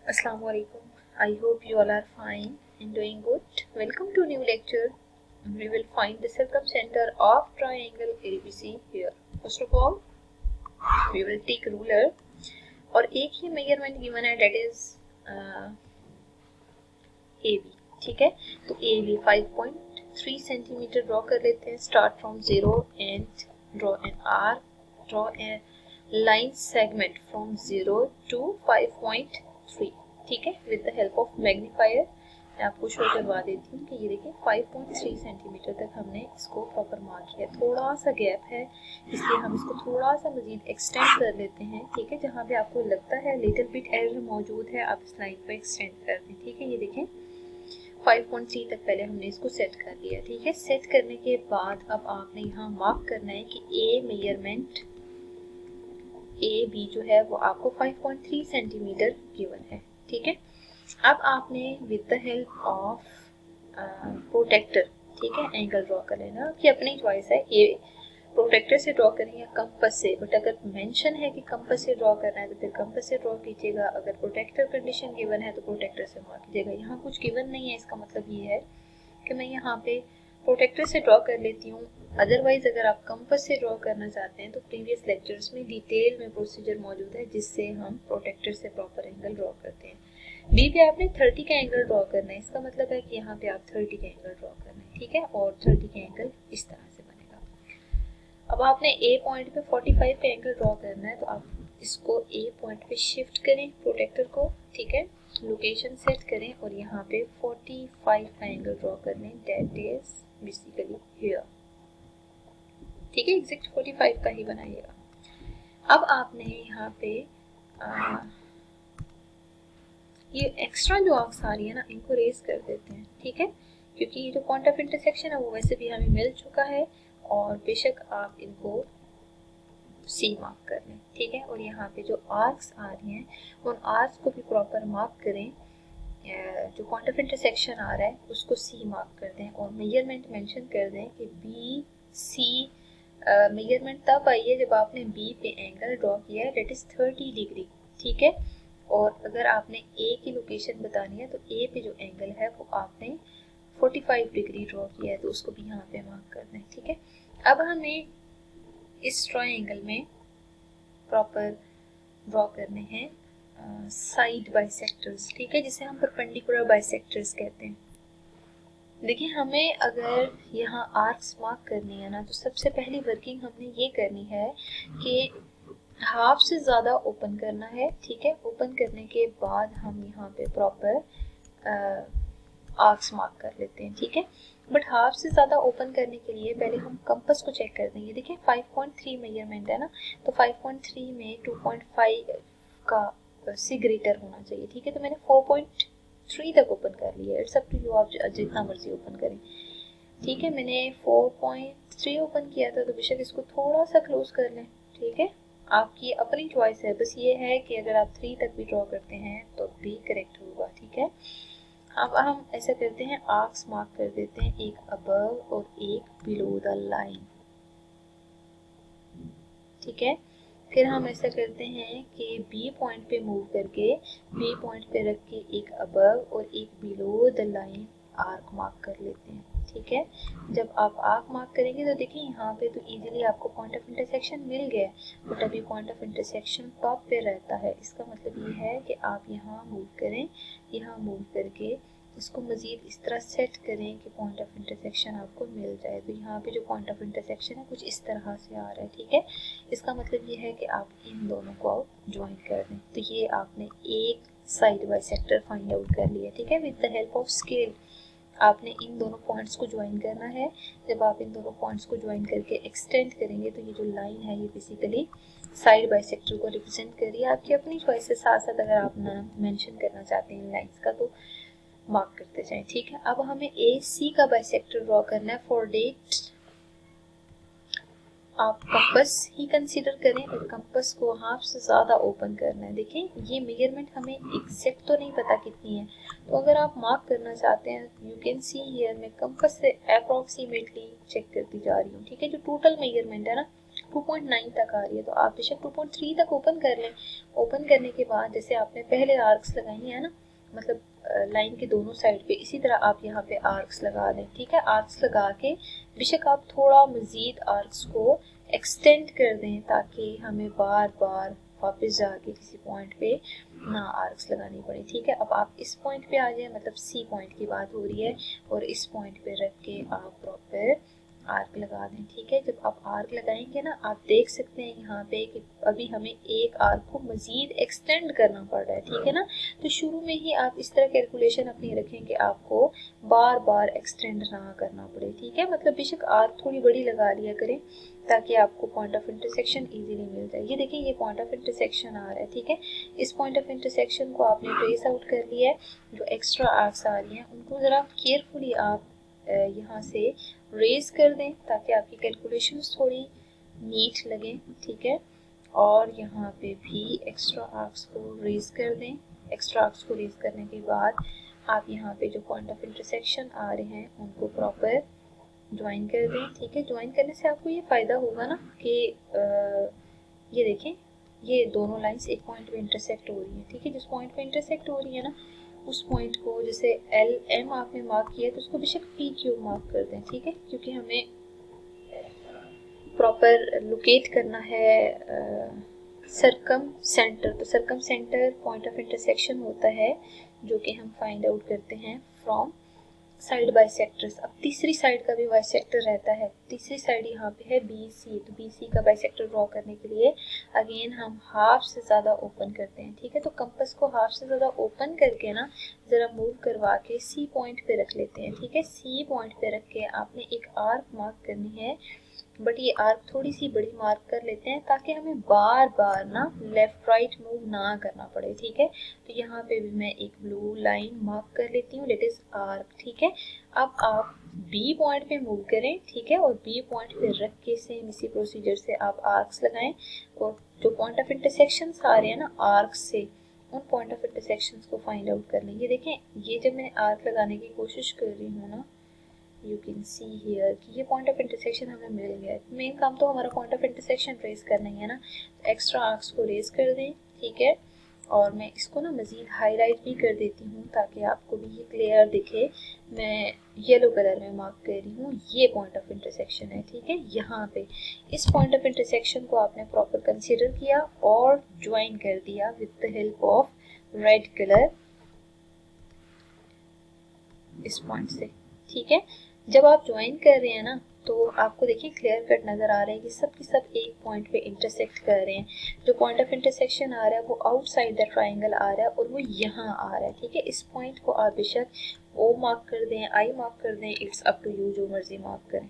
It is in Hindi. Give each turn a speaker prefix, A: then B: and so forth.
A: Assalamualaikum. I hope you all are fine and doing good. Welcome to new lecture. We will find the circumcenter of triangle ABC here. First of all, we will take ruler और एक ही मेजरमेंट गिवन है that is AB. ठीक है, तो AB 5.3 सेंटीमीटर ड्रॉ कर लेते हैं. Start from 0 and draw an arc. Draw a line segment from 0 to 5.3. ठीक है, with the help of magnifier मैं आपको शो करवा देती हूँ कि ये देखिए 5.3 सेंटीमीटर तक हमने इसको प्रॉपर मार्क किया. थोड़ा सा गैप है इसलिए हम इसको थोड़ा सा मजीद एक्सटेंड कर लेते हैं. ठीक है, जहाँ पे आपको लगता है लिटिल बिट एरर मौजूद है आप इस लाइन को एक्सटेंड कर दें. ठीक है, ये देखें 5.3 तक पहले हमने इसको सेट कर लिया. ठीक है, सेट करने के बाद अब आपने यहाँ मार्क करना है कि ए मेजरमेंट ए बी जो है वो आपको 5.3 सेंटीमीटर गिवन है. ठीक है, अब आपने with the help of protractor ठीक है एंगल ड्रॉ कर लेना. आपकी अपनी चॉइस है, ये प्रोटेक्टर से ड्रॉ करें या कंपास से. बट अगर मेंशन है कि कंपास से ड्रॉ करना है तो फिर कंपास से ड्रॉ कीजिएगा. अगर प्रोटेक्टर कंडीशन गिवन है तो प्रोटेक्टर से ड्रॉ कीजिएगा. यहाँ कुछ गिवन नहीं है, इसका मतलब ये है कि मैं यहाँ पे प्रोटेक्टर से ड्रॉ कर लेती हूँ. अदरवाइज अगर आप कंपास से ड्रॉ करना चाहते हैं तो प्रीवियस लेक्चर्स में डिटेल में प्रोसीजर मौजूद है जिससे हम प्रोटेक्टर से प्रॉपर एंगल ड्रॉ करते हैं. बी पे आपने 30 का एंगल ड्रॉ करना है. इसका मतलब है कि यहाँ पे आप 30 का एंगल ड्रॉ करना है. ठीक है, और 30 का एंगल इस तरह से बनेगा. अब आपने ए पॉइंट पे 45 का एंगल ड्रॉ करना है तो आप इसको ए पॉइंट पे शिफ्ट करें प्रोटेक्टर को. ठीक है, लोकेशन सेट करें और यहाँ पे 45 का एंगल ड्रॉ कर लें. That is basically here. ठीक है, एग्जैक्ट 45 का ही बनाइएगा. अब आपने यहाँ पे ये एक्स्ट्रा जो आर्क्स आ रही है ना इनको रेज कर देते हैं. ठीक है, क्योंकि ये जो पॉइंट ऑफ इंटरसेक्शन है वो वैसे भी हमें मिल चुका है और बेशक आप इनको सी मार्क कर लें. ठीक है, और यहाँ पे जो आर्क्स आ रही हैं उन आर्क्स को भी प्रॉपर मार्क करें. जो पॉइंट ऑफ इंटरसेक्शन आ रहा है उसको सी मार्क कर दें और मेजरमेंट मेंशन कर दें कि बी सी मेजरमेंट तब आई है जब आपने बी पे एंगल ड्रॉ किया है दैट इज 30 डिग्री. ठीक है, और अगर आपने ए की लोकेशन बतानी है तो ए पे जो एंगल है वो आपने 45 डिग्री ड्रॉ किया है तो उसको भी यहाँ पे मार्क कर दें. ठीक है, अब हमें इस ट्रायंगल में प्रॉपर ड्रॉ करने हैं साइड बाइसेक्टर्स. ठीक है, जिसे हम परपेंडिकुलर बाइसेक्टर्स कहते हैं. देखिए हमें अगर यहाँ आर्क्स मार्क करनी है ना तो सबसे पहली वर्किंग हमने ये करनी है कि हाफ से ज़्यादा ओपन करना है. ठीक है, ओपन करने के बाद हम यहाँ पे प्रॉपर आर्क्स मार्क कर लेते हैं. ठीक है, बट हाफ से ज़्यादा ओपन करने के लिए पहले हम कंपास को चेक कर देंगे. देखिए 5.3 मेजरमेंट है ना, तो 5.3 में 2.5 का से ग्रेटर होना चाहिए. ठीक है, तो मैंने 4.3 तक ओपन कर लिया. इट्स अप टू यू, आप जितना मर्जी ओपन करें. ठीक है, मैंने 4.3 ओपन किया था तो बेशक इसको थोड़ा सा क्लोज कर लें. ठीक है, आपकी अपनी चॉइस है. बस ये है कि अगर आप 3 तक भी ड्रॉ करते हैं तो भी करेक्ट होगा. ठीक है, अब हम ऐसा करते हैं आर्क्स मार्क कर देते हैं, एक अबव और एक बिलो द लाइन. ठीक है, फिर हम ऐसा करते हैं कि बी पॉइंट पे मूव करके बी पॉइंट पे रख के एक अबव और एक below the line arc mark कर लेते हैं. ठीक है, जब आप आर्क मार्क करेंगे तो देखिए यहाँ पे तो इजीली आपको पॉइंट ऑफ इंटरसेक्शन मिल गया, बट अभी पॉइंट ऑफ इंटरसेक्शन टॉप पे रहता है. इसका मतलब ये है कि आप यहाँ मूव करें, यहाँ मूव करके इसको मज़ीद इस तरह सेट करें कि पॉइंट ऑफ इंटरसेक्शन आपको मिल जाए. तो यहाँ पे जो पॉइंट ऑफ इंटरसेक्शन है कुछ इस तरह से आ रहा है. ठीक है, इसका मतलब ये है कि आप इन दोनों को आप ज्वाइन कर दें. तो ये आपने एक side by sector find out कर लिया. ठीक है, with the help of scale आपने इन दोनों पॉइंट्स को ज्वाइन करना है. जब आप इन दोनों पॉइंट्स को ज्वाइन करके एक्सटेंड करेंगे तो ये जो लाइन है ये बेसिकली साइड बाई सेक्टर को रिप्रेजेंट कर रही है. आपकी अपनी चॉइस के साथ साथ अगर आप नाम मेंशन करना चाहते हैं लाइंस का तो मार्क करते जाएं. ठीक है, अब हमें ए सी का बाइसेक्टर ड्रॉ करना है. फॉर डेट आप कंपास ही कंसीडर करें और कंपास को हाफ से ज़्यादा ओपन करना है. देखिए ये मेजरमेंट हमें एग्जैक्ट तो नहीं पता कितनी है, तो अगर आप मार्क करना चाहते हैं यू कैन सी हियर मैं कंपास से अप्रॉक्सीमेटली चेक करती जा रही हूँ. ठीक है, जो टोटल मेजरमेंट है ना 2.9 तक आ रही है तो आप बेशक 2.3 तक ओपन कर लें। ओपन करने के बाद जैसे आपने पहले आर्क्स लगाई है ना, मतलब लाइन के दोनों साइड पे, इसी तरह आप यहाँ पे आर्क्स लगा दें। ठीक है, आर्क्स लगा के बेशक आप थोड़ा मज़ीद आर्क्स को एक्सटेंड कर दें ताकि हमें बार बार वापस जाके किसी पॉइंट पे ना आर्क्स लगानी पड़े। ठीक है, अब आप इस पॉइंट पे आ जाए, मतलब सी पॉइंट की बात हो रही है, और इस पॉइंट पे रख के आप प्रॉपर आर्क लगा दें। ठीक है, जब आप आर्क लगाएंगे ना, आप देख सकते हैं यहाँ पे कि अभी हमें एक आर्क को मज़ीद एक्सटेंड करना पड़ रहा है। ठीक है ना, तो शुरू में ही आप इस तरह कैलकुलेशन अपनी रखें कि आपको बार बार एक्सटेंड ना करना पड़े। ठीक है, मतलब बेशक आर्क थोड़ी बड़ी लगा लिया करें ताकि आपको पॉइंट ऑफ इंटरसेक्शन इजीली मिल जाए। ये देखिए, ये पॉइंट ऑफ इंटरसेक्शन आ रहा है। ठीक है, इस पॉइंट ऑफ इंटरसेक्शन को आपने ट्रेस आउट कर लिया है। जो एक्स्ट्रा आर्क्स आ रही हैं उनको ज़रा केयरफुली आप यहाँ से रेज कर दें ताकि आपकी कैलकुलेशंस थोड़ी नीट लगे। ठीक है, और यहाँ पे भी एक्स्ट्रा आर्क्स को रेज कर दें। एक्स्ट्रा आर्क्स को रेज करने के बाद आप यहाँ पे जो पॉइंट ऑफ इंटरसेक्शन आ रहे हैं उनको प्रॉपर ज्वाइन कर दें। ठीक है, ज्वाइन करने से आपको ये फ़ायदा होगा ना कि ये देखें, ये दोनों लाइंस एक पॉइंट पे इंटरसेक्ट हो रही हैं। ठीक है, जिस पॉइंट पे इंटरसेक्ट हो रही है ना, उस पॉइंट को जैसे एल एम आपने मार्क किया तो उसको बेशक पी क्यू मार्क कर दें। ठीक है, क्योंकि हमें प्रॉपर लोकेट करना है सरकम सेंटर। तो सरकम सेंटर पॉइंट ऑफ इंटरसेक्शन होता है जो कि हम फाइंड आउट करते हैं फ्रॉम साइड बाइसेक्टर्स। अब तीसरी साइड का भी बाइसेक्टर रहता है। तीसरी साइड यहाँ पे है बी सी, तो बी सी का बाइसेक्टर ड्रॉ करने के लिए अगेन हम हाफ से ज़्यादा ओपन करते हैं। ठीक है, तो कंपास को हाफ से ज़्यादा ओपन करके ना ज़रा मूव करवा के सी पॉइंट पे रख लेते हैं। ठीक है, सी पॉइंट पे रख के आपने एक आर्क मार्क करनी है, बट ये आर्क थोड़ी सी बड़ी मार्क कर लेते हैं ताकि हमें बार बार ना लेफ्ट राइट मूव ना करना पड़े। ठीक है, तो यहाँ पे भी मैं एक ब्लू लाइन मार्क कर लेती हूँ, लेट इज आर्क। ठीक है, अब आप बी पॉइंट पे मूव करें। ठीक है, और बी पॉइंट पे रख के सेम इसी प्रोसीजर से आप आर्क्स लगाएं, और जो पॉइंट ऑफ इंटरसेक्शन आ रहे हैं ना आर्क से, उन पॉइंट ऑफ इंटरसेक्शन को फाइंड आउट कर लें। ये देखें, ये जब मैं आर्क लगाने की कोशिश कर रही हूँ ना, यू कैन सी हियर कि ये पॉइंट ऑफ इंटरसेक्शन हमें मिल गया है। मेन काम तो हमारा पॉइंट ऑफ इंटरसेक्शन रेज करना ही है ना, तो एक्स्ट्रा आर्क्स को रेज कर दें। ठीक है, और मैं इसको ना मज़ीद हाईलाइट भी कर देती हूँ ताकि आपको भी ये क्लियर दिखे। मैं येलो कलर में मार्क कर रही हूँ, ये पॉइंट ऑफ इंटरसेक्शन है। ठीक है, यहाँ पे इस पॉइंट ऑफ इंटरसेक्शन को आपने प्रॉपर कंसिडर किया और ज्वाइन कर दिया with the help of red colour इस पॉइंट से। ठीक है, जब आप ज्वाइन कर रहे हैं ना, तो आपको देखिए क्लियर कट नज़र आ रहा है कि सब के सब एक पॉइंट पे इंटरसेक्ट कर रहे हैं। जो पॉइंट ऑफ इंटरसेक्शन आ रहा है वो आउटसाइड द ट्राइंगल आ रहा है और वो यहाँ आ रहा है। ठीक है, इस पॉइंट को आप बेशक ओ मार्क कर दें, आई मार्क कर दें, इट्स अप टू यू, जो मर्जी मार्क करें।